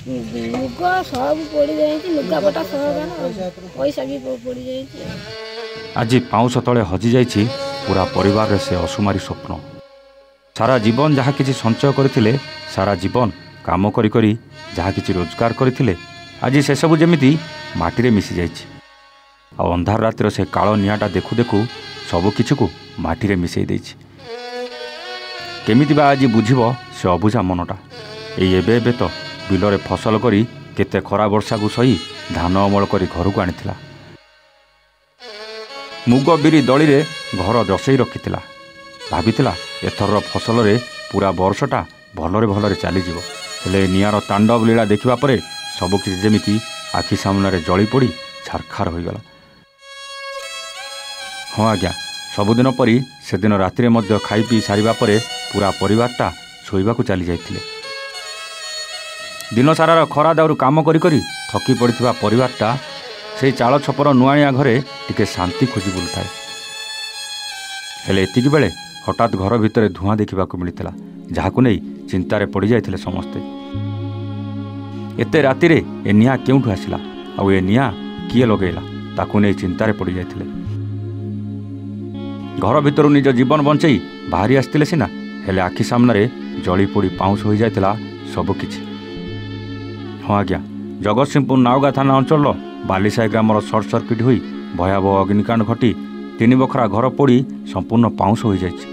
मुग सब पड़ी जाए लुगापटा सब पैसा भी पड़ी जाए। आज पाउस तले हजि जाइछि पूरा परिवार रे से असुमारी स्वप्न। सारा जीवन जहाँ किछि संचय करथिले, सारा जीवन काम करी करी जहाँ किछि रोजगार करथिले, आज से सबु जेमिति माटी रे मिसी जाइछि। आ अंधार रातिर से कालो निआटा देखु देखु सबु किछि को माटी रे मिसई देइछि। केमिति बा आज बुझिबो से अबुझा मनटा। एबे तो बिलरे फसल करी केते खरा वर्षा को सही धान अमल करी घर को आनिथिला। मुग बिरी दली रे घर दसई रखिथिला। भाबिथिला एथर फसल रे पूरा वर्षटा भलरे भलरे चली जीवो। हेले निआर तांडव लीला देखिबा परे सबु किछि जेमिति आखि सामने रे जली पड़ी छारखार हो गला। हाँ आज्ञा, सबुदिन परी से दिन राति मध्य खाई पी सारिबा परे पूरा परिवारटा शोइबाकू चली जाइथिले। दिन सारार खरा दाउरु काम करी करी थकी पड़िथिबा परिवारटा से चाल छपर नुआणिया घरे टिके शांति खोजी बुलुଥାଏ। हेले एतिकी बेले हठात घर भितर धुआं देखिबाकू मिलिथिला, जाहाकू नै चिंतारे पड़ी जाइथिले समस्ते। एते रातिरे ए निआं केउठु आसिला आउ ए निआं किए लगेला ताकू नै चिंतारे पड़ी जाइथिले। घर भितर निज जीवन बंचई बाहरी आसतिले सिना, हेले आखि सामने जली पोड़ी पाउस हो जाइथिला सबु किछि। हाँ आज्ञा, जगतसिंहपुर नाउगा थाना अंचल बालीसाई ग्रामर सर्ट सर्किट होई भयावह अग्निकांड घटी 3 बखरा घर पोड़ी संपूर्ण पाउस हो जाइछि।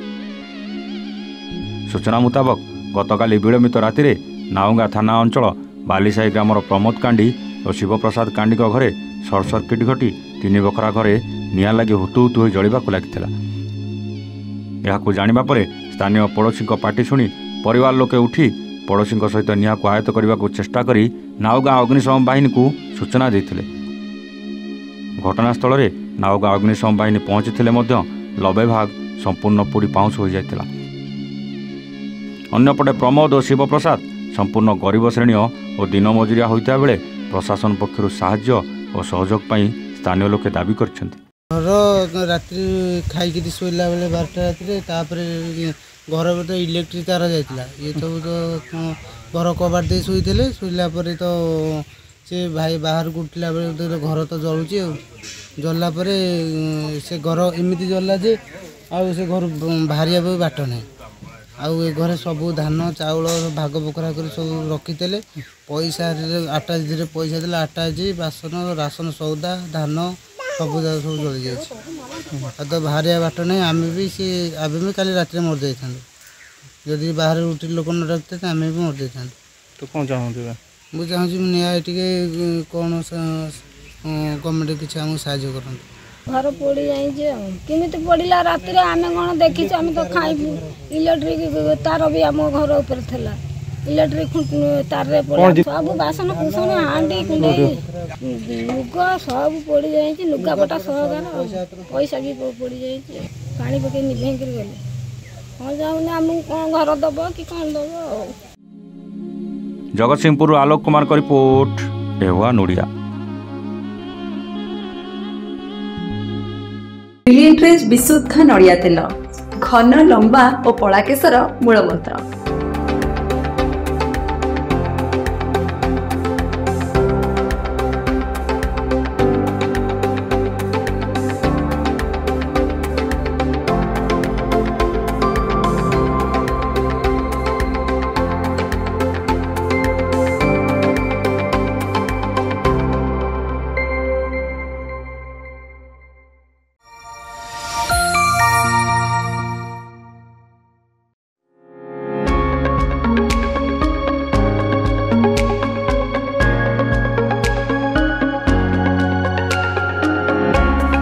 सूचना मुताबक गतकाली विलंबित रातिरे नाउगा थाना अंचल बालीसाई ग्रामर प्रमोद कांडी और शिवप्रसाद कांडी घरे सर्ट सर्किट घटी 3 बखरा घरे निआं लगी हुतु हुतु हो जलिबाकू लागिथिला। यहाकू जानिबा परे स्थानीय पड़ोशी पार्टी शुणी परिवार लोके उठी पड़ोशी सहित निआं को आयत्त करने को चेष्टा करी नाउगा अग्निशम बाहिनी को सूचना देथिले। घटनास्थल में नाउगा अग्निशम बाहिनी पहुंचीथिले मध्य 90 भाग संपूर्ण पोड़ी पाउस हो जाइथिला। अन्यपटे प्रमोद और शिवप्रसाद संपूर्ण गरीब श्रेणी और दिन मजुरिया होता बेले प्रशासन पक्षर साहाय्य और सहयोग पाई स्थानीय लोके दाबी करछन्ति। घर रात्रि खाई शोला बेले 12टा राति घर तो इलेक्ट्रिक तार जाइला। ये सब तो घर कबाड़ दे शोले शोला तो से भाई बाहर को उठला बेले घर तो जलुची जल्ला से घर एमती जल्ला जे आउ से घर बाहर बाट ना। आउ घरे सब धान चाउल भाग बकरा कर सब रखीते पैसा अटाच धीरे पैसा देला अटाच बासन राशन सौदा धान सब सब जली जाए। तो बाहर बाट ना आम भी सी आम भी काली रात मर जाता जदि बाहर उठी लोक न रखते आम भी मर जाता। तो कौन चाहूँ मुझे चाहूँ निया कौन गवर्नमेंट किसी आम साहय कर घर पड़ी जाइए किमित पड़ा रात आम कौन देखी आम तो खाइबू इलेक्ट्रिक तार भी आम घर ऊपर था इलेक्ट्रिक तार सब बासन कुसन हांडी कुंडे मुग सब पड़ी जाइए लुगापटा सब पैसा भी पड़ी जाइए पानी पकई निभे गले। हाँ जाऊन आमको कौन घर दब कि कौन दब। जगतसिंहपुर आलोक कुमार का रिपोर्ट, एहुआ नोडिया। बिलियन ट्रेज विशुद्ध नड़िया तेल घन लंबा और पड़ा केसर मूल मंत्र।